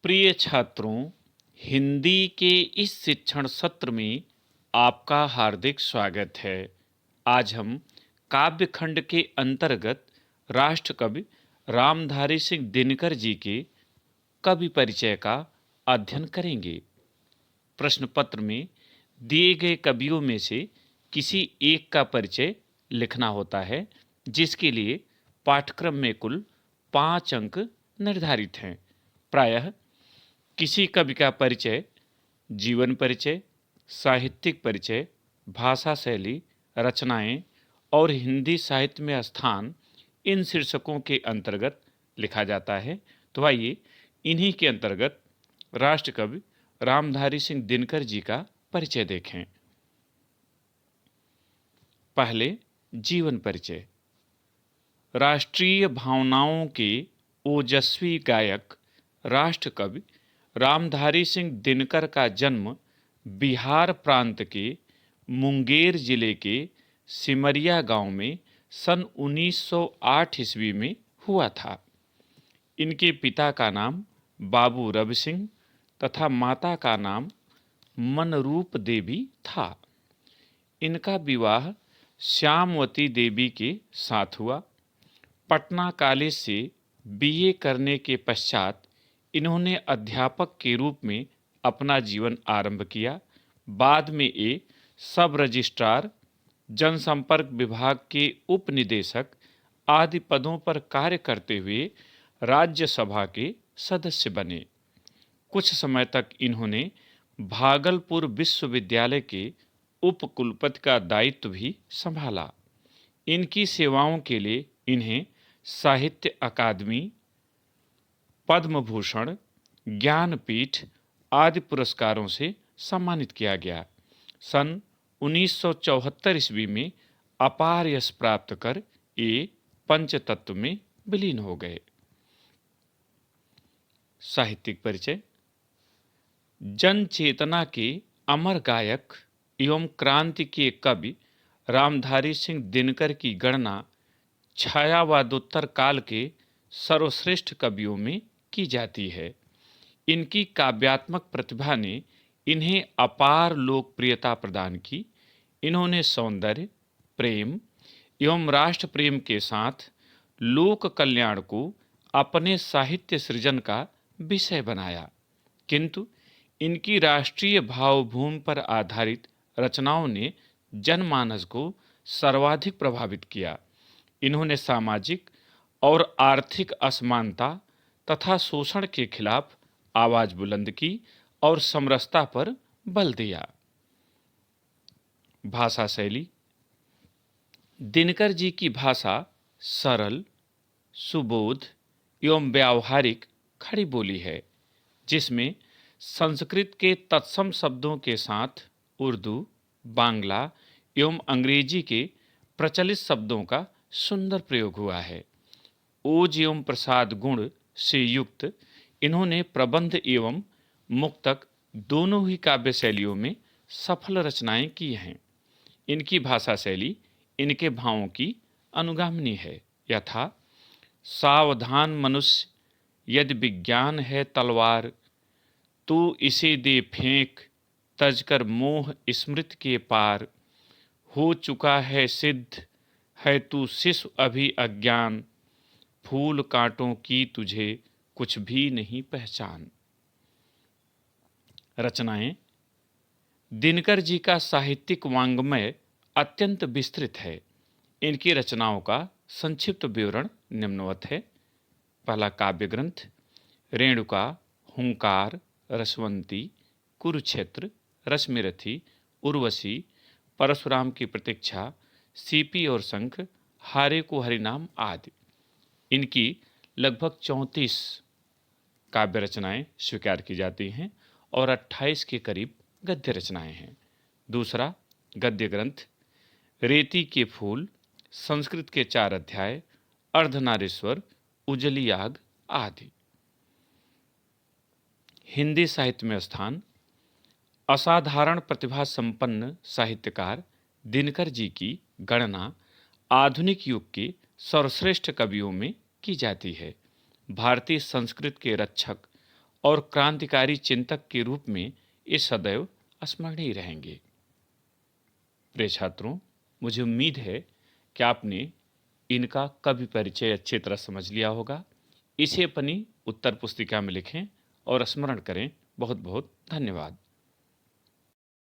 प्रिय छात्रों, हिंदी के इस शिक्षण सत्र में आपका हार्दिक स्वागत है। आज हम काव्य खंड के अंतर्गत राष्ट्रकवि रामधारी सिंह दिनकर जी के कवि परिचय का अध्ययन करेंगे। प्रश्न पत्र में दिए गए कवियों में से किसी एक का परिचय लिखना होता है, जिसके लिए पाठ्यक्रम में कुल 5 अंक निर्धारित हैं। प्रायः किसी कवि का परिचय, जीवन परिचय, साहित्यिक परिचय, भाषा शैली, रचनाएं और हिंदी साहित्य में स्थान, इन शीर्षकों के अंतर्गत लिखा जाता है। तो आइए इन्हीं के अंतर्गत राष्ट्रकवि रामधारी सिंह दिनकर जी का परिचय देखें। पहले जीवन परिचय। राष्ट्रीय भावनाओं के ओजस्वी गायक राष्ट्रकवि रामधारी सिंह दिनकर का जन्म बिहार प्रांत के मुंगेर जिले के सिमरिया गांव में सन 1908 ईस्वी में हुआ था। इनके पिता का नाम बाबू रवि सिंह तथा माता का नाम मनरूप देवी था। इनका विवाह श्यामवती देवी के साथ हुआ। पटना कॉलेज से बीए करने के पश्चात इन्होंने अध्यापक के रूप में अपना जीवन आरंभ किया। बाद में ये सब रजिस्ट्रार, जनसंपर्क विभाग के उप निदेशक आदि पदों पर कार्य करते हुए राज्यसभा के सदस्य बने। कुछ समय तक इन्होंने भागलपुर विश्वविद्यालय के उप कुलपति का दायित्व भी संभाला। इनकी सेवाओं के लिए इन्हें साहित्य अकादमी, पद्म भूषण, ज्ञानपीठ आदि पुरस्कारों से सम्मानित किया गया। सन 1974 ईस्वी में अपार यश प्राप्त कर ये पंचतत्व में विलीन हो गए। साहित्यिक परिचय। जन चेतना के अमर गायक एवं क्रांति के कवि रामधारी सिंह दिनकर की गणना छायावादोत्तर काल के सर्वश्रेष्ठ कवियों में की जाती है। इनकी काव्यात्मक प्रतिभा ने इन्हें अपार लोकप्रियता प्रदान की। इन्होंने सौंदर्य, प्रेम एवं राष्ट्र प्रेम के साथ लोक कल्याण को अपने साहित्य सृजन का विषय बनाया, किंतु इनकी राष्ट्रीय भावभूमि पर आधारित रचनाओं ने जनमानस को सर्वाधिक प्रभावित किया। इन्होंने सामाजिक और आर्थिक असमानता तथा शोषण के खिलाफ आवाज बुलंद की और समरसता पर बल दिया। भाषा शैली। दिनकर जी की भाषा सरल, सुबोध एवं व्यावहारिक खड़ी बोली है, जिसमें संस्कृत के तत्सम शब्दों के साथ उर्दू, बांग्ला एवं अंग्रेजी के प्रचलित शब्दों का सुंदर प्रयोग हुआ है। ओज एवं प्रसाद गुण से युक्त इन्होंने प्रबंध एवं मुक्तक दोनों ही काव्य शैलियों में सफल रचनाएं की हैं। इनकी भाषा शैली इनके भावों की अनुगामिनी है। यथा सावधान मनुष्य, यदि विज्ञान है तलवार, तू इसे दे फेंक, तजकर मोह स्मृति के पार, हो चुका है सिद्ध है तू शिशु अभी अज्ञान, फूल कांटों की तुझे कुछ भी नहीं पहचान। रचनाएं। दिनकर जी का साहित्यिक वांग्मय अत्यंत विस्तृत है। इनकी रचनाओं का संक्षिप्त विवरण निम्नवत है। पहला काव्य ग्रंथ रेणुका, हुंकार, रसवंती, कुरुक्षेत्र, रश्मिरथी, उर्वशी, परशुराम की प्रतीक्षा, सीपी और शंख, हारे को हरिनाम आदि। इनकी लगभग 34 काव्य रचनाएं स्वीकार की जाती हैं और 28 के करीब गद्य रचनाएं हैं। दूसरा गद्य ग्रंथ रेती के फूल, संस्कृत के 4 अध्याय, अर्धनारीश्वर, उजली आग आदि। हिंदी साहित्य में स्थान। असाधारण प्रतिभा संपन्न साहित्यकार दिनकर जी की गणना आधुनिक युग के सर्वश्रेष्ठ कवियों में की जाती है। भारतीय संस्कृत के रक्षक और क्रांतिकारी चिंतक के रूप में ये सदैव स्मरणीय रहेंगे। प्रिय छात्रों, मुझे उम्मीद है कि आपने इनका कवि परिचय अच्छी तरह समझ लिया होगा। इसे अपनी उत्तर पुस्तिका में लिखें और स्मरण करें। बहुत बहुत धन्यवाद।